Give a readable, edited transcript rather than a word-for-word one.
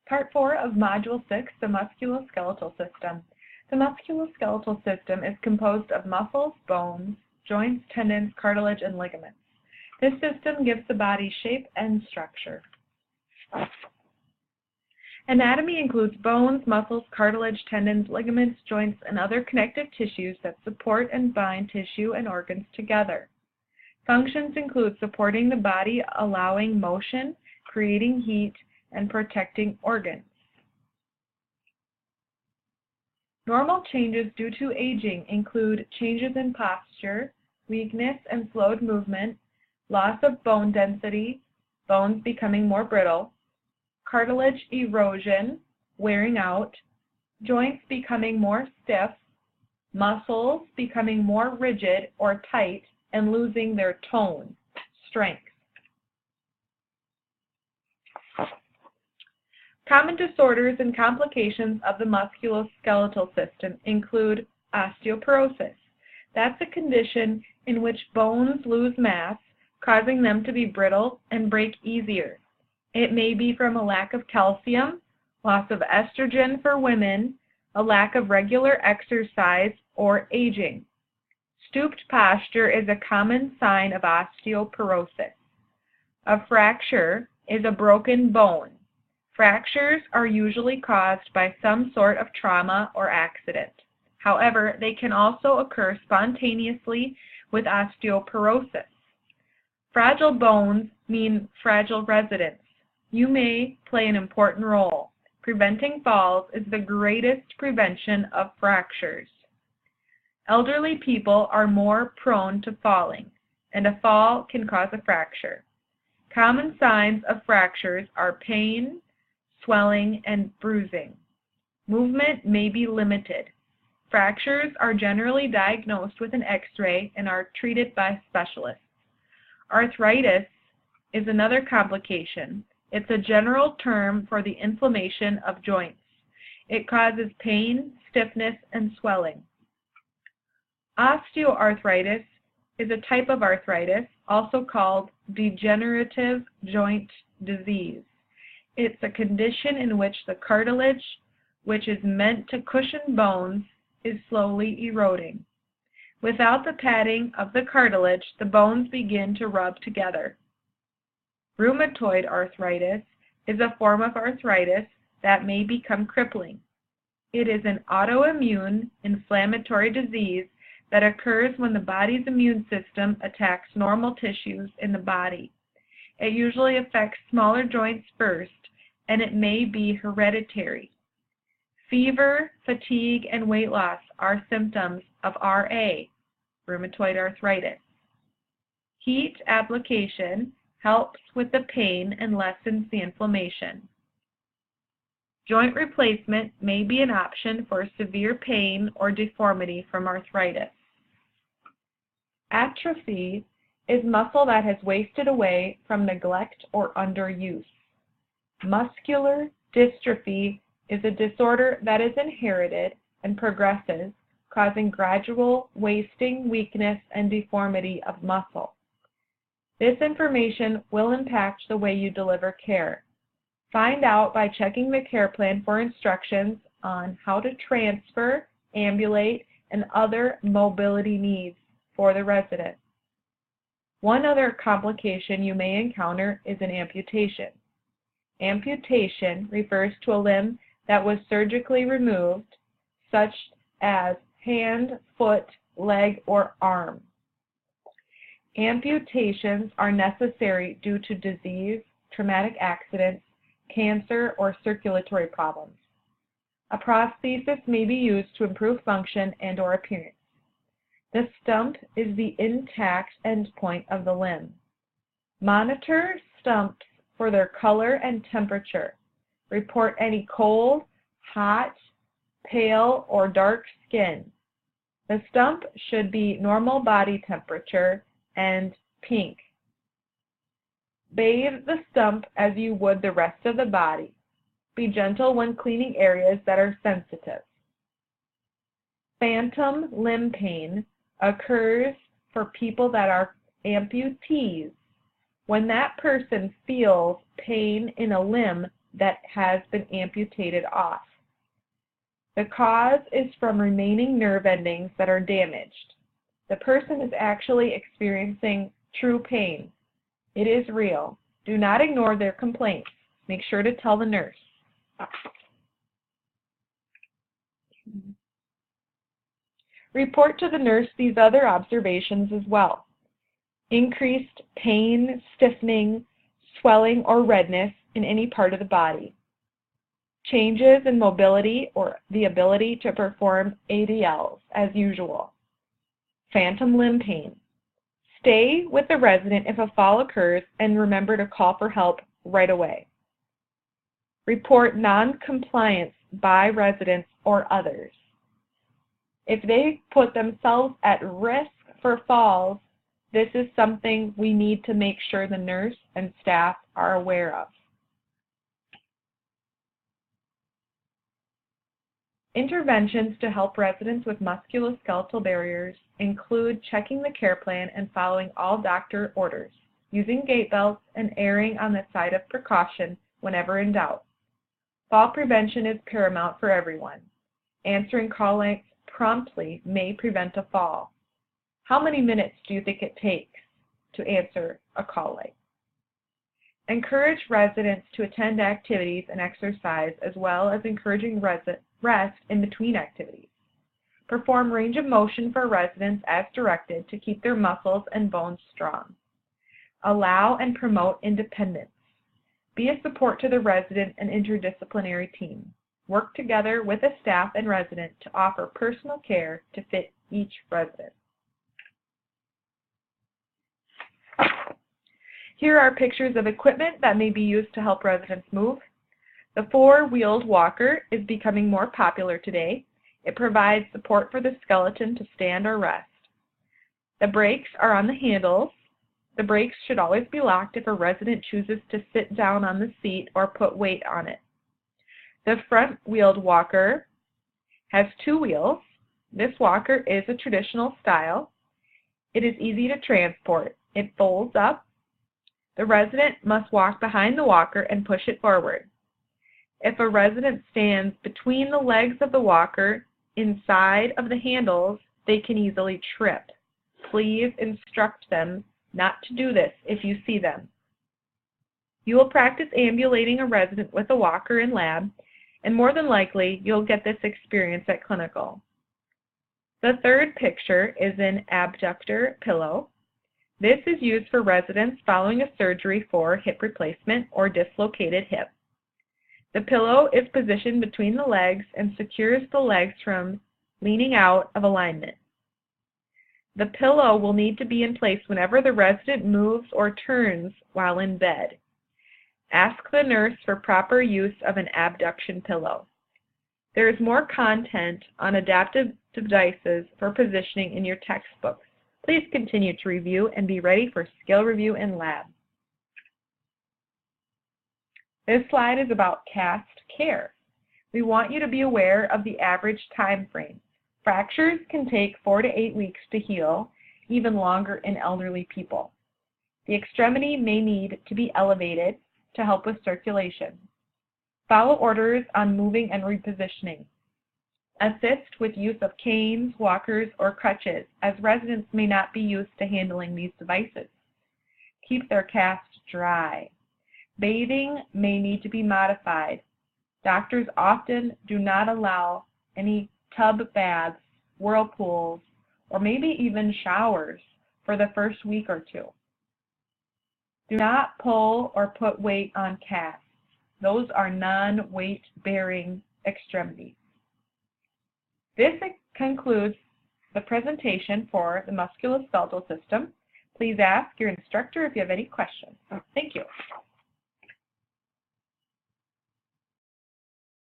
Part 4 of Module 6, the musculoskeletal system. The musculoskeletal system is composed of muscles, bones, joints, tendons, cartilage, and ligaments. This system gives the body shape and structure. Anatomy includes bones, muscles, cartilage, tendons, ligaments, joints, and other connective tissues that support and bind tissue and organs together. Functions include supporting the body, allowing motion, creating heat, and protecting organs. Normal changes due to aging include changes in posture, weakness and slowed movement, loss of bone density, bones becoming more brittle, cartilage erosion, wearing out, joints becoming more stiff, muscles becoming more rigid or tight and losing their tone, strength. Common disorders and complications of the musculoskeletal system include osteoporosis. That's a condition in which bones lose mass, causing them to be brittle and break easier. It may be from a lack of calcium, loss of estrogen for women, a lack of regular exercise, or aging. Stooped posture is a common sign of osteoporosis. A fracture is a broken bone. Fractures are usually caused by some sort of trauma or accident. However, they can also occur spontaneously with osteoporosis. Fragile bones mean fragile residents. You may play an important role. Preventing falls is the greatest prevention of fractures. Elderly people are more prone to falling, and a fall can cause a fracture. Common signs of fractures are pain, swelling, and bruising. Movement may be limited. Fractures are generally diagnosed with an X-ray and are treated by specialists. Arthritis is another complication. It's a general term for the inflammation of joints. It causes pain, stiffness, and swelling. Osteoarthritis is a type of arthritis, also called degenerative joint disease. It's a condition in which the cartilage, which is meant to cushion bones, is slowly eroding. Without the padding of the cartilage, the bones begin to rub together. Rheumatoid arthritis is a form of arthritis that may become crippling. It is an autoimmune inflammatory disease that occurs when the body's immune system attacks normal tissues in the body. It usually affects smaller joints first, and it may be hereditary. Fever, fatigue, and weight loss are symptoms of RA, rheumatoid arthritis. Heat application helps with the pain and lessens the inflammation. Joint replacement may be an option for severe pain or deformity from arthritis. Atrophy is muscle that has wasted away from neglect or underuse. Muscular dystrophy is a disorder that is inherited and progresses, causing gradual wasting, weakness, and deformity of muscle. This information will impact the way you deliver care. Find out by checking the care plan for instructions on how to transfer, ambulate, and other mobility needs for the resident. One other complication you may encounter is an amputation. Amputation refers to a limb that was surgically removed, such as hand, foot, leg, or arm. Amputations are necessary due to disease, traumatic accidents, cancer, or circulatory problems. A prosthesis may be used to improve function and/or appearance. The stump is the intact endpoint of the limb. Monitor stumps for their color and temperature. Report any cold, hot, pale, or dark skin. The stump should be normal body temperature and pink. Bathe the stump as you would the rest of the body. Be gentle when cleaning areas that are sensitive. Phantom limb pain occurs for people that are amputees. When that person feels pain in a limb that has been amputated off. The cause is from remaining nerve endings that are damaged. The person is actually experiencing true pain. It is real. Do not ignore their complaints. Make sure to tell the nurse. Report to the nurse these other observations as well. Increased pain, stiffening, swelling, or redness in any part of the body. Changes in mobility or the ability to perform ADLs as usual. Phantom limb pain. Stay with the resident if a fall occurs and remember to call for help right away. Report non-compliance by residents or others. If they put themselves at risk for falls, this is something we need to make sure the nurse and staff are aware of. Interventions to help residents with musculoskeletal barriers include checking the care plan and following all doctor orders, using gait belts, and erring on the side of precaution whenever in doubt. Fall prevention is paramount for everyone. Answering call lights promptly may prevent a fall. How many minutes do you think it takes to answer a call light? Encourage residents to attend activities and exercise, as well as encouraging rest in between activities. Perform range of motion for residents as directed to keep their muscles and bones strong. Allow and promote independence. Be a support to the resident and interdisciplinary team. Work together with a staff and resident to offer personal care to fit each resident. Here are pictures of equipment that may be used to help residents move. The four-wheeled walker is becoming more popular today. It provides support for the skeleton to stand or rest. The brakes are on the handles. The brakes should always be locked if a resident chooses to sit down on the seat or put weight on it. The front-wheeled walker has two wheels. This walker is a traditional style. It is easy to transport. It folds up. The resident must walk behind the walker and push it forward. If a resident stands between the legs of the walker inside of the handles, they can easily trip. Please instruct them not to do this if you see them. You will practice ambulating a resident with a walker in lab, and more than likely, you'll get this experience at clinical. The third picture is an abductor pillow. This is used for residents following a surgery for hip replacement or dislocated hip. The pillow is positioned between the legs and secures the legs from leaning out of alignment. The pillow will need to be in place whenever the resident moves or turns while in bed. Ask the nurse for proper use of an abduction pillow. There is more content on adaptive devices for positioning in your textbooks. Please continue to review and be ready for skill review in lab. This slide is about cast care. We want you to be aware of the average time frame. Fractures can take 4 to 8 weeks to heal, even longer in elderly people. The extremity may need to be elevated to help with circulation. Follow orders on moving and repositioning. Assist with use of canes, walkers, or crutches, as residents may not be used to handling these devices. Keep their cast dry. Bathing may need to be modified. Doctors often do not allow any tub baths, whirlpools, or maybe even showers for the first week or two. Do not pull or put weight on casts. Those are non-weight-bearing extremities. This concludes the presentation for the musculoskeletal system. Please ask your instructor if you have any questions. Thank you.